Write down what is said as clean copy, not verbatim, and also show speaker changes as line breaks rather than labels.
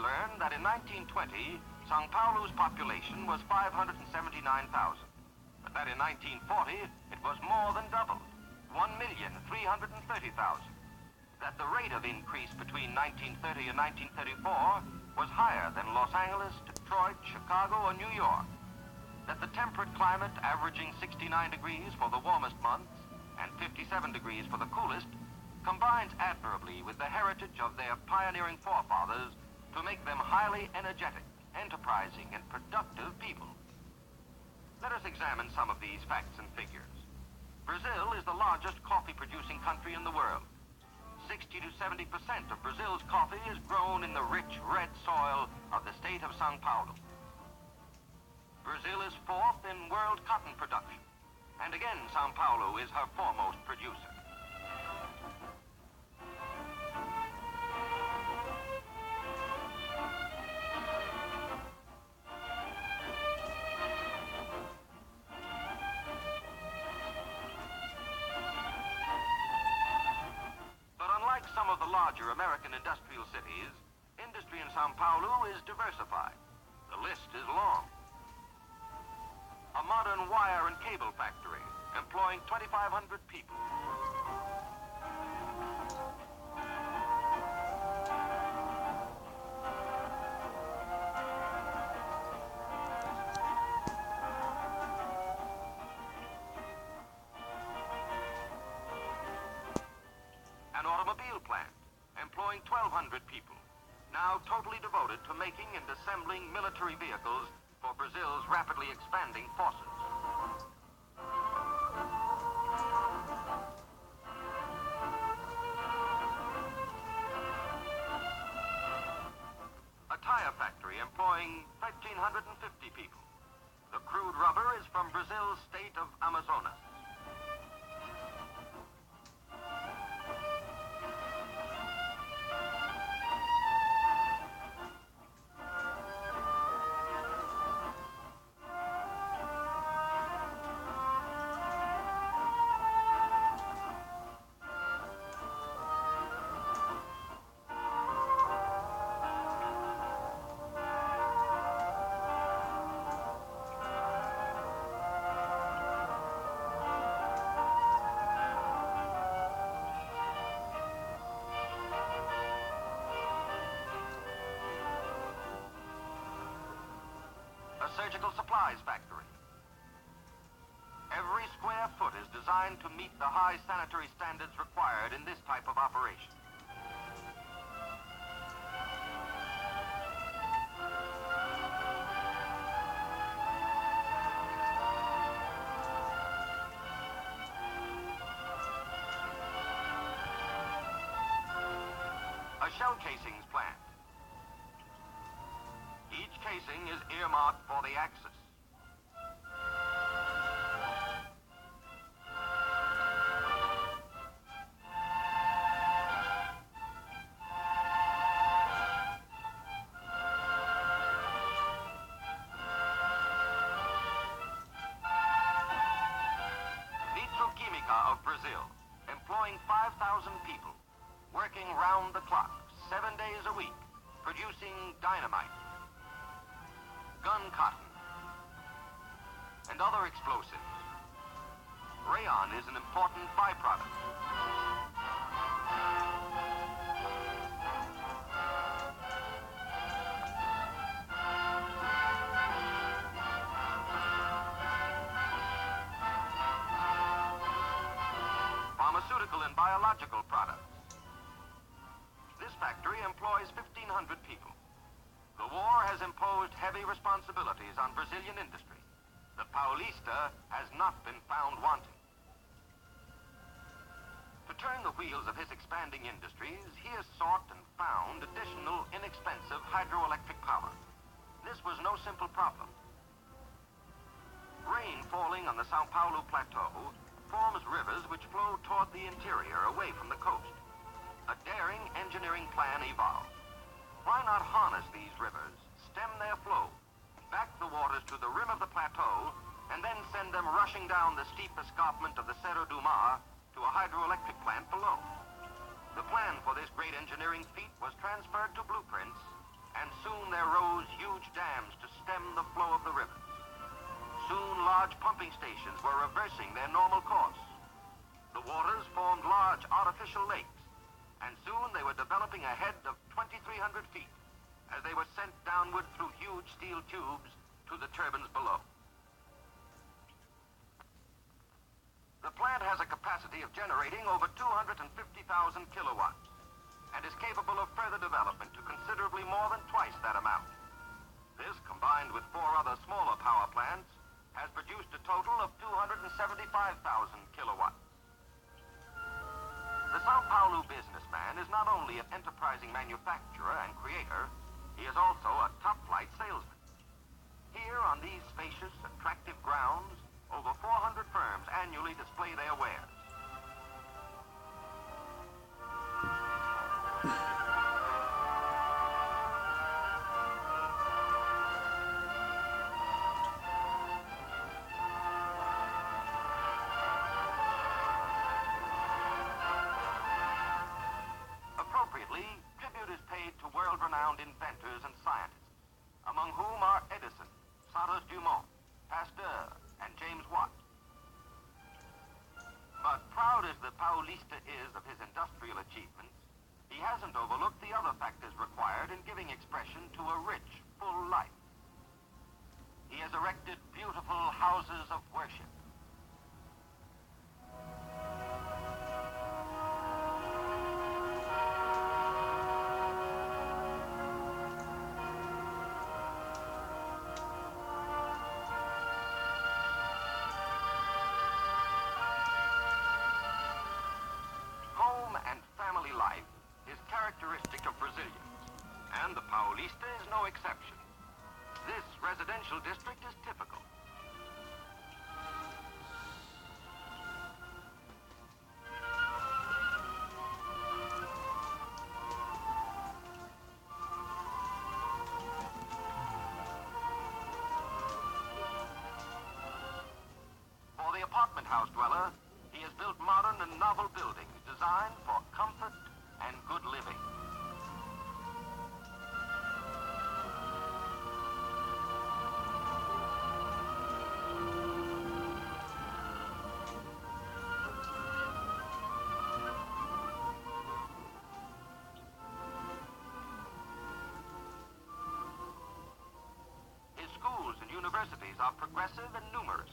learn that in 1920, Sao Paulo's population was 579,000, but that in 1940, it was more than doubled, 1,330,000. That the rate of increase between 1930 and 1934 was higher than Los Angeles, Detroit, Chicago, or New York. That the temperate climate, averaging 69 degrees for the warmest months and 57 degrees for the coolest, combines admirably with the heritage of their pioneering forefathers to make them highly energetic, enterprising, and productive people. Let us examine some of these facts and figures. Brazil is the largest coffee-producing country in the world. 60 to 70% of Brazil's coffee is grown in the rich red soil of the state of Sao Paulo. Brazil is fourth in world cotton production, and again Sao Paulo is her foremost producer. Some of the larger American industrial cities, industry in Sao Paulo is diversified. The list is long. A modern wire and cable factory employing 2,500 people. An automobile plant employing 1,200 people, now totally devoted to making and assembling military vehicles for Brazil's rapidly expanding forces. A tire factory employing 1,350 people. The crude rubber is from Brazil's state of Amazonas. Surgical supplies factory. Every square foot is designed to meet the high sanitary standards required in this type of operation. A shell casings plant. Each casing is earmarked for the Axis. Nitroquímica of Brazil, employing 5,000 people, working round the clock, 7 days a week, producing dynamite, gun cotton, and other explosives. Rayon is an important byproduct. Pharmaceutical and biological products. This factory employs 1,500 people. The war has imposed heavy responsibilities on Brazilian industry. The Paulista has not been found wanting. To turn the wheels of his expanding industries, he has sought and found additional inexpensive hydroelectric power. This was no simple problem. Rain falling on the Sao Paulo plateau forms rivers which flow toward the interior away from the coast. A daring engineering plan evolved. Why not harness these rivers, stem their flow, back the waters to the rim of the plateau, and then send them rushing down the steep escarpment of the Cerro do Mar to a hydroelectric plant below? The plan for this great engineering feat was transferred to blueprints and soon there rose huge dams to stem the flow of the rivers. Soon large pumping stations were reversing their normal course. The waters formed large artificial lakes, and soon they were developing a head of 2,300 feet as they were sent downward through huge steel tubes to the turbines below. The plant has a capacity of generating over 250,000 kilowatts and is capable of further development to considerably more than twice that amount. This, combined with 4 other smaller power plants, has produced a total of 275,000 kilowatts. The Sao Paulo businessman is not only an enterprising manufacturer and creator, he is also a top-flight salesman. Here on these spacious, attractive grounds, over 400 firms annually display their wares. Appropriately, tribute is paid to world-renowned inventors and scientists, among whom are Edison, Santos Dumont, Pasteur, and James Watt. But proud as the Paulista is of his industrial achievements, he hasn't overlooked the other factors required in giving expression to a rich, full life. He has erected beautiful houses of worship. Home and family life is characteristic of Brazilians, and the Paulista is no exception. This residential district is typical. For the apartment house dweller, he has built modern and novel buildings designed for comfort and good living. His schools and universities are progressive and numerous.